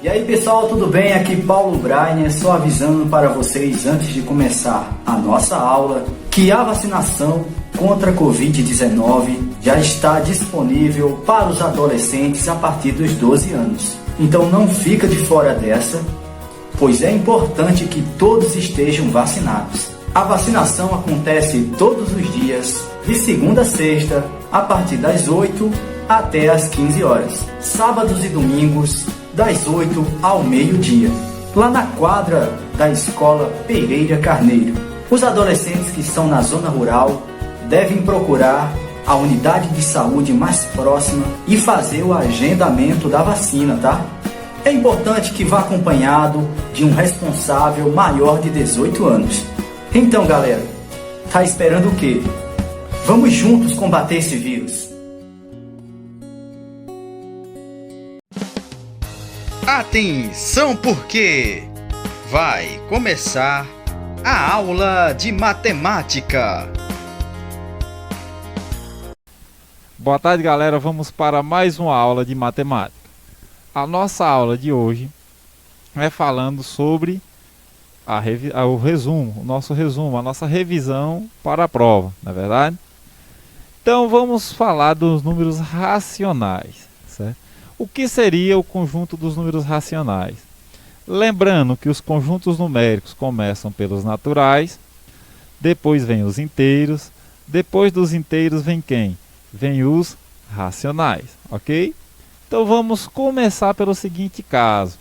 E aí pessoal, tudo bem? Aqui Paulo Brainer, só avisando para vocês antes de começar a nossa aula que a vacinação contra a Covid-19 já está disponível para os adolescentes a partir dos 12 anos. Então não fica de fora dessa, pois é importante que todos estejam vacinados. A vacinação acontece todos os dias, de segunda a sexta, a partir das 8 até as 15 horas. Sábados e domingos, das 8 ao meio-dia, lá na quadra da Escola Pereira Carneiro. Os adolescentes que estão na zona rural devem procurar a unidade de saúde mais próxima e fazer o agendamento da vacina, tá? É importante que vá acompanhado de um responsável maior de 18 anos. Então, galera, tá esperando o quê? Vamos juntos combater esse vírus. Atenção, porque vai começar a aula de matemática. Boa tarde, galera. Vamos para mais uma aula de matemática. A nossa aula de hoje é falando sobre o resumo, a nossa revisão para a prova, não é verdade? Então vamos falar dos números racionais, certo? O que seria o conjunto dos números racionais? Lembrando que os conjuntos numéricos começam pelos naturais, depois vem os inteiros, depois dos inteiros vem quem? Vem os racionais, ok? Então vamos começar pelo seguinte caso.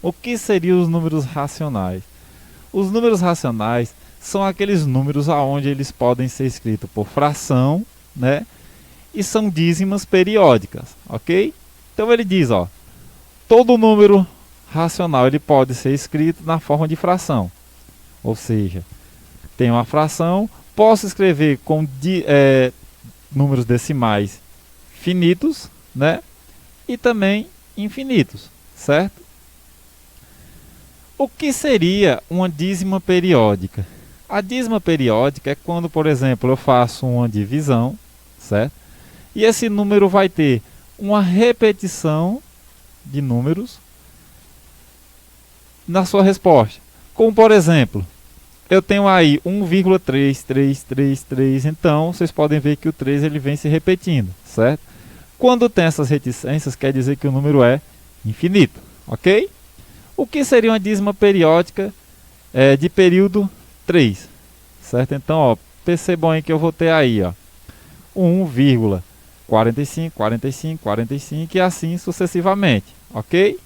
O que seriam os números racionais? Os números racionais são aqueles números onde eles podem ser escritos por fração, né? E são dízimas periódicas, ok? Então ele diz, ó, todo número racional ele pode ser escrito na forma de fração. Ou seja, tem uma fração, posso escrever com números decimais finitos, né? E também infinitos, certo? O que seria uma dízima periódica? A dízima periódica é quando, por exemplo, eu faço uma divisão, certo? E esse número vai ter uma repetição de números na sua resposta. Como, por exemplo, eu tenho aí 1,3333, então vocês podem ver que o 3 ele vem se repetindo, certo? Quando tem essas reticências, quer dizer que o número é infinito, ok? O que seria uma dízima periódica de período 3, certo? Então, ó, percebam aí que eu vou ter aí, ó, 1,45, 45, 45 e assim sucessivamente, ok?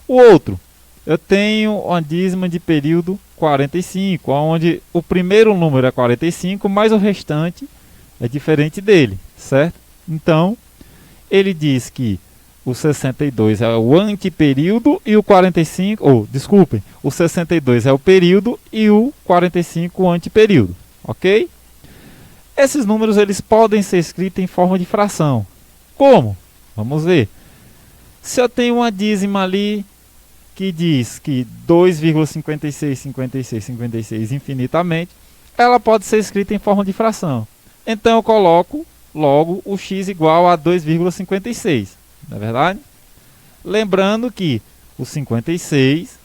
O outro, eu tenho uma dízima de período 45, onde o primeiro número é 45, mas o restante é diferente dele, certo? Então, ele diz que o 62 é o antiperíodo e o 45, o 62 é o período e o 45 o antiperíodo, ok? Esses números eles podem ser escritos em forma de fração. Como? Vamos ver. Se eu tenho uma dízima ali que diz que 2,565656 infinitamente, ela pode ser escrita em forma de fração. Então eu coloco logo o x igual a 2,56, não é verdade? Lembrando que o 56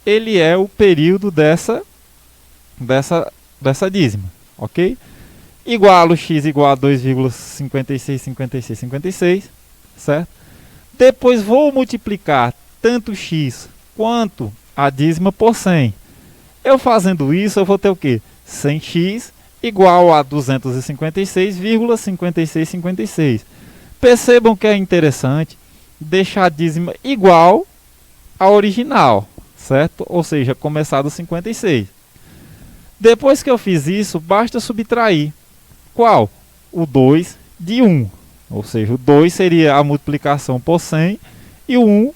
ele é o período dessa dízima, ok? Igualo x igual a 2,565656, certo? Depois vou multiplicar tanto x quanto a dízima por 100. Eu fazendo isso, eu vou ter o quê? 100x igual a 256,5656. Percebam que é interessante deixar a dízima igual à original, certo? Ou seja, começar do 56. Depois que eu fiz isso, basta subtrair. Qual? O 2 de 1. Ou seja, o 2 seria a multiplicação por 100 e o 1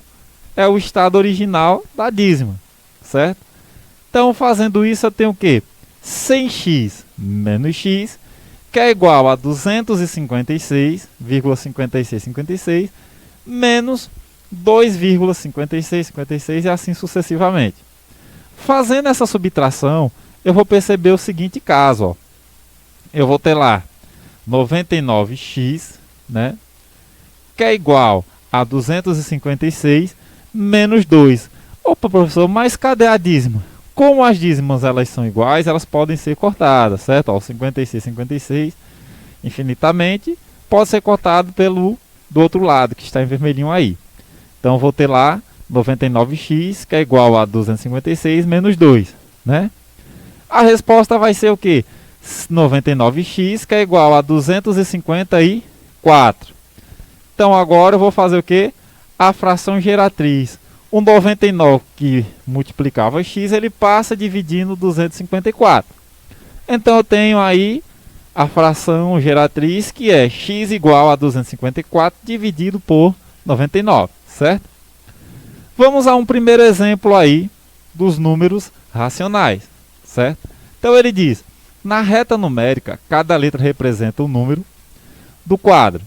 é o estado original da dízima, certo? Então, fazendo isso, eu tenho o quê? 100x menos x, que é igual a 256,5656 menos 2,5656 e assim sucessivamente. Fazendo essa subtração, eu vou perceber o seguinte caso, ó. Eu vou ter lá 99x, né, que é igual a 256 menos 2. Opa, professor, mas cadê a dízima? Como as dízimas elas são iguais, elas podem ser cortadas, certo? Ó, 56, 56, infinitamente, pode ser cortado do outro lado, que está em vermelhinho aí. Então, vou ter lá 99x, que é igual a 256 menos 2, né? A resposta vai ser o quê? 99x, que é igual a 254. Então, agora eu vou fazer o quê? A fração geratriz. O 99 que multiplicava x, ele passa dividindo 254. Então, eu tenho aí a fração geratriz, que é x igual a 254 dividido por 99, certo? Vamos a um primeiro exemplo aí dos números racionais, certo? Então ele diz, na reta numérica, cada letra representa um número do quadro.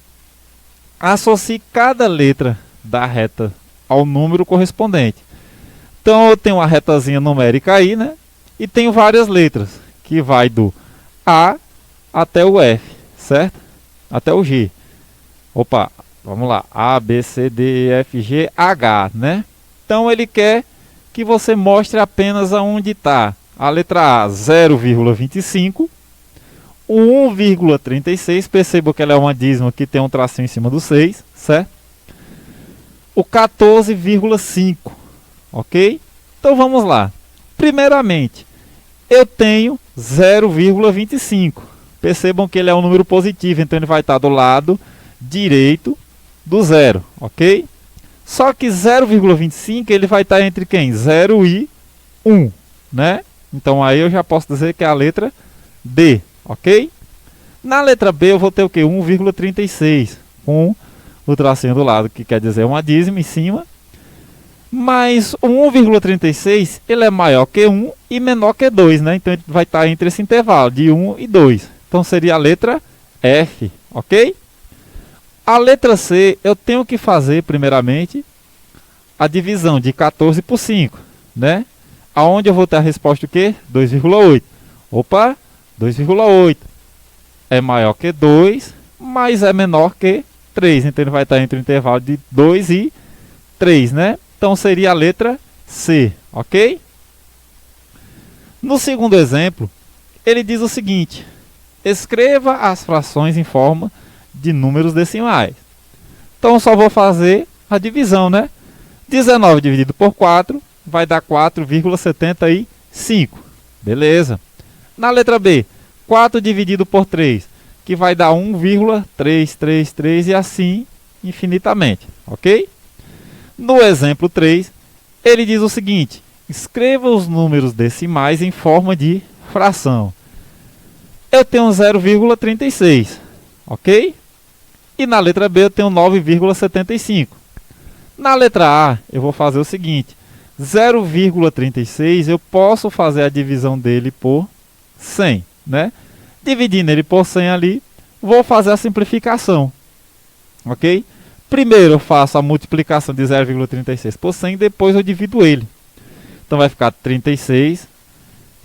Associe cada letra da reta ao número correspondente. Então eu tenho uma retazinha numérica aí, né? E tenho várias letras, que vai do A até o F, certo? Até o G. Opa, vamos lá. A, B, C, D, E, F, G, H, né? Então ele quer que você mostre apenas aonde está a letra A, 0,25, o 1,36, perceba que ela é uma dízima que tem um tracinho em cima do 6, certo? O 14,5, ok? Então vamos lá. Primeiramente, eu tenho 0,25. Percebam que ele é um número positivo, então ele vai estar do lado direito do zero, ok? Só que 0,25 ele vai estar entre quem? 0 e 1, né? Então aí eu já posso dizer que é a letra D, ok? Na letra B eu vou ter o que? 1,36, com o tracinho do lado, que quer dizer uma dízima em cima. Mas o 1,36 ele é maior que 1 e menor que 2, né? Então ele vai estar entre esse intervalo de 1 e 2. Então seria a letra F, ok? A letra C eu tenho que fazer primeiramente a divisão de 14 por 5, né? Aonde eu vou ter a resposta o quê? 2,8. Opa, 2,8 é maior que 2, mas é menor que 3. Então ele vai estar entre o intervalo de 2 e 3, né? Então seria a letra C, ok? No segundo exemplo, ele diz o seguinte: escreva as frações em forma de números decimais. Então eu só vou fazer a divisão, né? 19 dividido por 4 vai dar 4,75. Beleza. Na letra B, 4 dividido por 3, que vai dar 1,333 e assim infinitamente, ok? No exemplo 3, ele diz o seguinte: escreva os números decimais em forma de fração. Eu tenho 0,36, ok? E na letra B eu tenho 9,75. Na letra A eu vou fazer o seguinte: 0,36 eu posso fazer a divisão dele por 100, né? Dividindo ele por 100 ali, vou fazer a simplificação, ok? Primeiro eu faço a multiplicação de 0,36 por 100, depois eu divido ele. Então vai ficar 36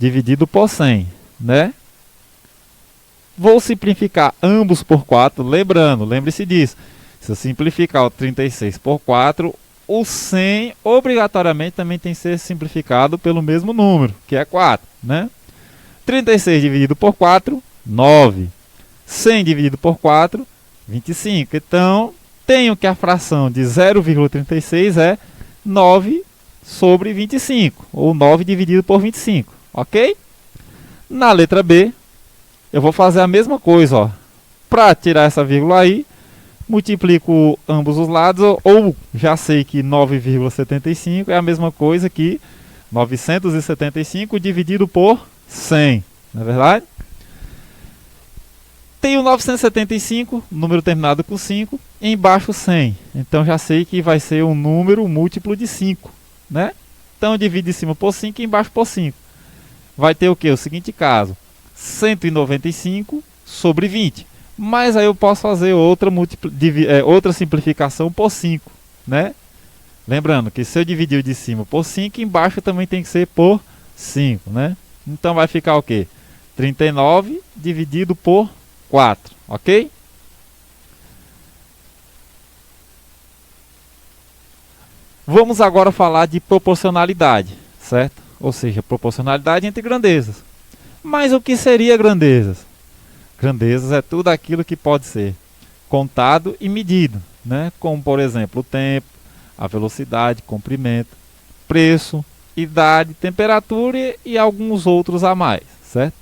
dividido por 100, né? Vou simplificar ambos por 4, lembre-se disso. Se eu simplificar o 36 por 4, o 100 obrigatoriamente também tem que ser simplificado pelo mesmo número, que é 4, né? 36 dividido por 4, 9. 100 dividido por 4, 25. Então, tenho que a fração de 0,36 é 9 sobre 25, ou 9 dividido por 25, ok? Na letra B, eu vou fazer a mesma coisa, ó. Para tirar essa vírgula aí, multiplico ambos os lados, ou já sei que 9,75 é a mesma coisa que 975 dividido por 100, não é verdade? Tenho 975, número terminado com 5, e embaixo 100. Então já sei que vai ser um número múltiplo de 5, né? Então divido em cima por 5 e embaixo por 5. Vai ter o que? O seguinte caso: 195 sobre 20. Mas aí eu posso fazer outra simplificação por 5, né? Lembrando que se eu dividir o de cima por 5, embaixo também tem que ser por 5, né? Então vai ficar o quê? 39 dividido por 4, ok? Vamos agora falar de proporcionalidade, certo? Ou seja, proporcionalidade entre grandezas. Mas o que seria grandezas? Grandezas é tudo aquilo que pode ser contado e medido, né? Como, por exemplo, o tempo, a velocidade, comprimento, preço, idade, temperatura e alguns outros a mais, certo?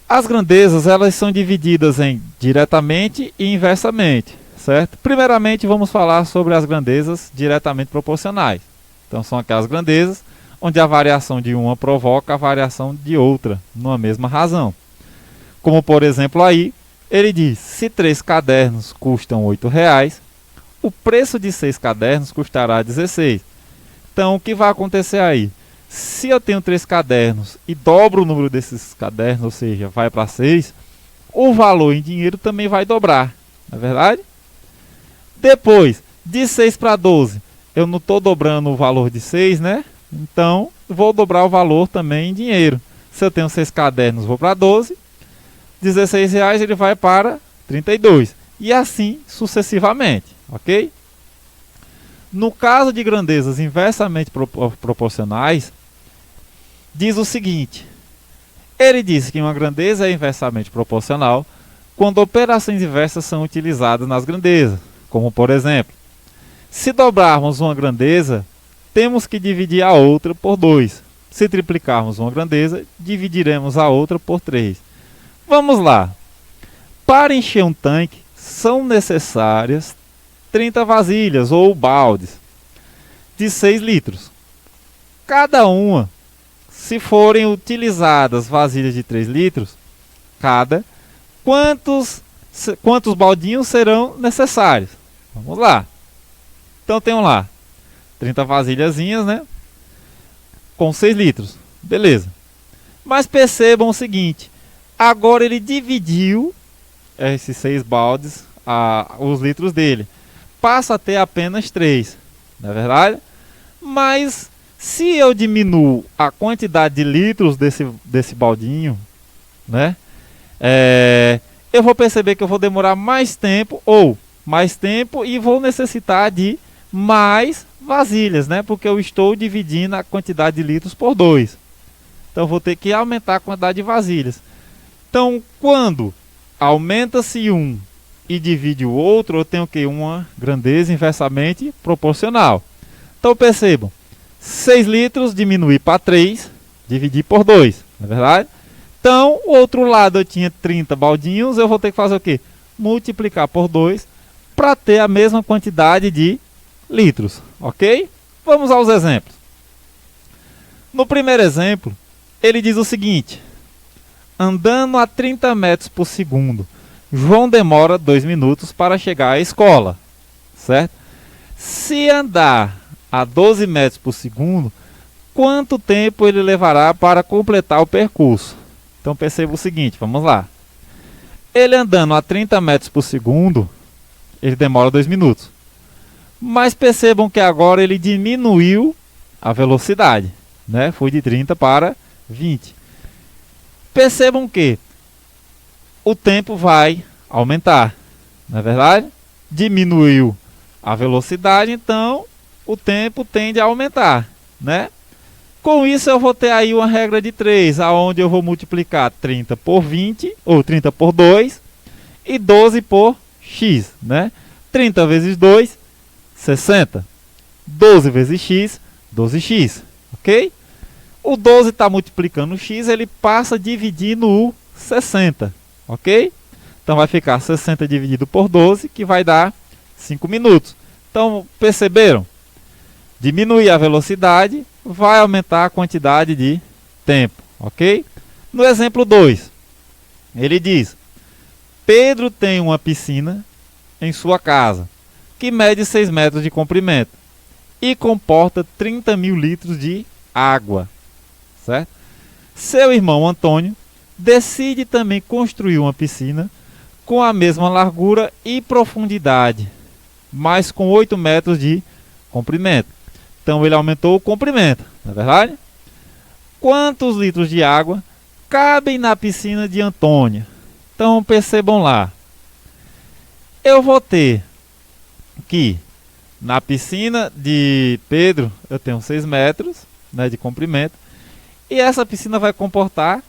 As grandezas, elas são divididas em diretamente e inversamente, certo? Primeiramente, vamos falar sobre as grandezas diretamente proporcionais. Então, são aquelas grandezas onde a variação de uma provoca a variação de outra, numa mesma razão. Como, por exemplo, aí, ele diz, se 3 cadernos custam R$8, o preço de 6 cadernos custará 16. Então, o que vai acontecer aí? Se eu tenho 3 cadernos e dobro o número desses cadernos, ou seja, vai para 6, o valor em dinheiro também vai dobrar, não é verdade? Depois, de 6 para 12, eu não estou dobrando o valor de 6, né? Então, vou dobrar o valor também em dinheiro. Se eu tenho 6 cadernos, vou para 12, R$16 ele vai para 32. E assim sucessivamente, ok? No caso de grandezas inversamente proporcionais, diz o seguinte: ele diz que uma grandeza é inversamente proporcional quando operações inversas são utilizadas nas grandezas, como por exemplo, se dobrarmos uma grandeza, temos que dividir a outra por 2. Se triplicarmos uma grandeza, dividiremos a outra por 3. Vamos lá. Para encher um tanque, são necessárias 30 vasilhas ou baldes de 6 litros. Cada uma, se forem utilizadas vasilhas de 3 litros, quantos baldinhos serão necessários? Vamos lá. Então tem lá 30 vasilhazinhas, né? Com 6 litros. Beleza. Mas percebam o seguinte: agora ele dividiu esses 6 baldes, os litros dele. Passa a ter apenas 3. Não é verdade? Mas se eu diminuo a quantidade de litros desse baldinho, né? Eu vou perceber que eu vou demorar mais tempo e vou necessitar de mais vasilhas, né? Porque eu estou dividindo a quantidade de litros por 2. Então eu vou ter que aumentar a quantidade de vasilhas. Então, quando aumenta-se um e divide o outro, eu tenho que uma grandeza inversamente proporcional. Então percebam, 6 litros diminuir para 3, dividir por 2, não é verdade? Então, o outro lado eu tinha 30 baldinhos, eu vou ter que fazer o quê? Multiplicar por 2 para ter a mesma quantidade de litros, ok? Vamos aos exemplos. No primeiro exemplo, ele diz o seguinte: andando a 30 metros por segundo, João demora 2 minutos para chegar à escola, certo? Se andar a 12 metros por segundo, quanto tempo ele levará para completar o percurso? Então perceba o seguinte, vamos lá. Ele andando a 30 metros por segundo, ele demora 2 minutos. Mas percebam que agora ele diminuiu a velocidade, né? Foi de 30 para 20. Percebam que o tempo vai aumentar, não é verdade? Diminuiu a velocidade, então o tempo tende a aumentar, né? Com isso eu vou ter aí uma regra de 3, aonde eu vou multiplicar 30 por 20, ou 30 por 2, e 12 por x, né? 30 vezes 2, 60. 12 vezes x, 12x, ok? O 12 está multiplicando o x, ele passa dividindo o 60, ok? Então vai ficar 60 dividido por 12, que vai dar 5 minutos. Então, perceberam? Diminuir a velocidade vai aumentar a quantidade de tempo, ok? No exemplo 2, ele diz: Pedro tem uma piscina em sua casa, que mede 6 metros de comprimento e comporta 30.000 litros de água, certo? Seu irmão Antônio decide também construir uma piscina com a mesma largura e profundidade, mas com 8 metros de comprimento. Então ele aumentou o comprimento, não é verdade? Quantos litros de água cabem na piscina de Antônio? Então percebam lá. Eu vou ter que Na piscina de Pedro eu tenho 6 metros, né, de comprimento. E essa piscina vai comportar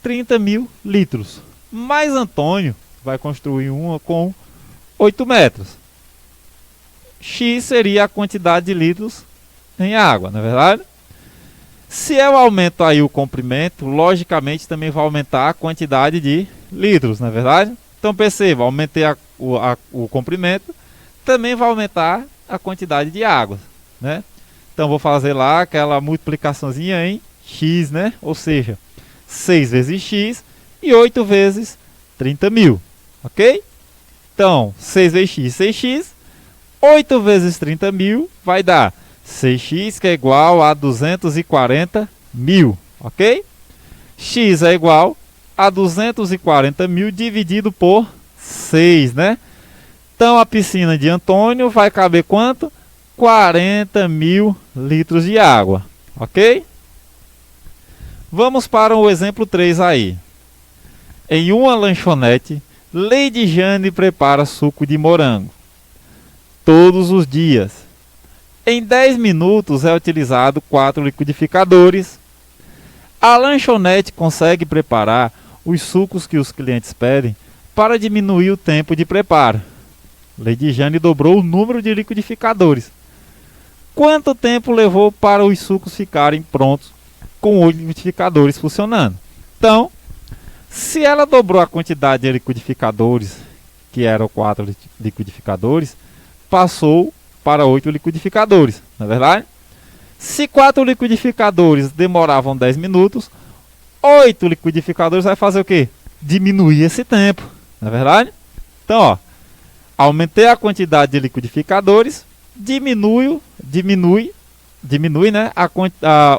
30.000 litros. Mas Antônio vai construir uma com 8 metros. X seria a quantidade de litros em água, não é verdade? Se eu aumento aí o comprimento, logicamente também vai aumentar a quantidade de litros, não é verdade? Então perceba, aumentei o comprimento, também vai aumentar a quantidade de água, né? Então vou fazer lá aquela multiplicaçãozinha em x, né? Ou seja, 6 vezes x e 8 vezes 30.000, ok? Então, 6 vezes x, 6x, 8 vezes 30.000 vai dar 6x, que é igual a 240.000, ok? X é igual a 240.000 dividido por 6, né? Então a piscina de Antônio vai caber quanto? 40.000 litros de água, ok? Vamos para o exemplo 3 aí. Em uma lanchonete, Lady Jane prepara suco de morango todos os dias. Em 10 minutos é utilizado 4 liquidificadores. A lanchonete consegue preparar os sucos que os clientes pedem para diminuir o tempo de preparo. Lady Jane dobrou o número de liquidificadores. Quanto tempo levou para os sucos ficarem prontos com os liquidificadores funcionando? Então, se ela dobrou a quantidade de liquidificadores, que eram 4 liquidificadores, passou para 8 liquidificadores, não é verdade? Se 4 liquidificadores demoravam 10 minutos, 8 liquidificadores vai fazer o quê? Diminuir esse tempo, não é verdade? Então, ó, aumentei a quantidade de liquidificadores, diminui, né,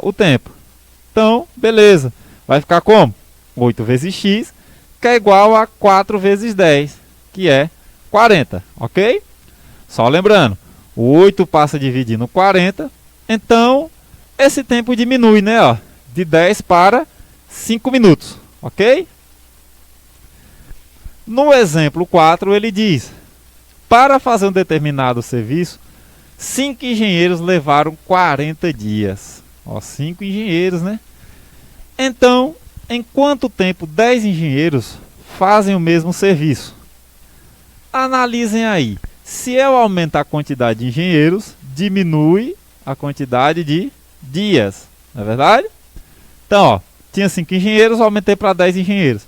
o tempo. Então, beleza. Vai ficar como? 8 vezes x, que é igual a 4 vezes 10, que é 40, ok? Só lembrando, o 8 passa a dividir no 40, então esse tempo diminui, né, ó, de 10 para 5 minutos, ok? No exemplo 4 ele diz: para fazer um determinado serviço, 5 engenheiros levaram 40 dias. Ó, 5 engenheiros, né? Então, em quanto tempo 10 engenheiros fazem o mesmo serviço? Analisem aí. Se eu aumentar a quantidade de engenheiros, diminui a quantidade de dias, não é verdade? Então, ó, tinha 5 engenheiros, aumentei para 10 engenheiros.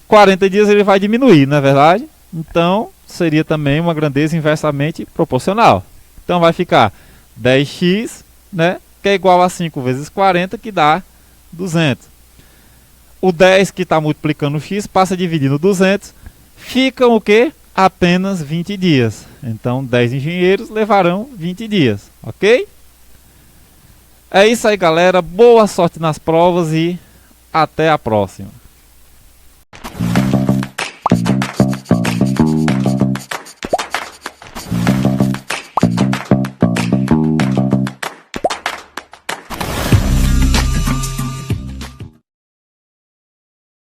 40 dias ele vai diminuir, não é verdade? Então, seria também uma grandeza inversamente proporcional. Então vai ficar 10x, né, que é igual a 5 vezes 40, que dá 200. O 10 que está multiplicando o x passa a dividir no 200. Ficam o quê? Apenas 20 dias. Então 10 engenheiros levarão 20 dias, ok? É isso aí, galera. Boa sorte nas provas e até a próxima.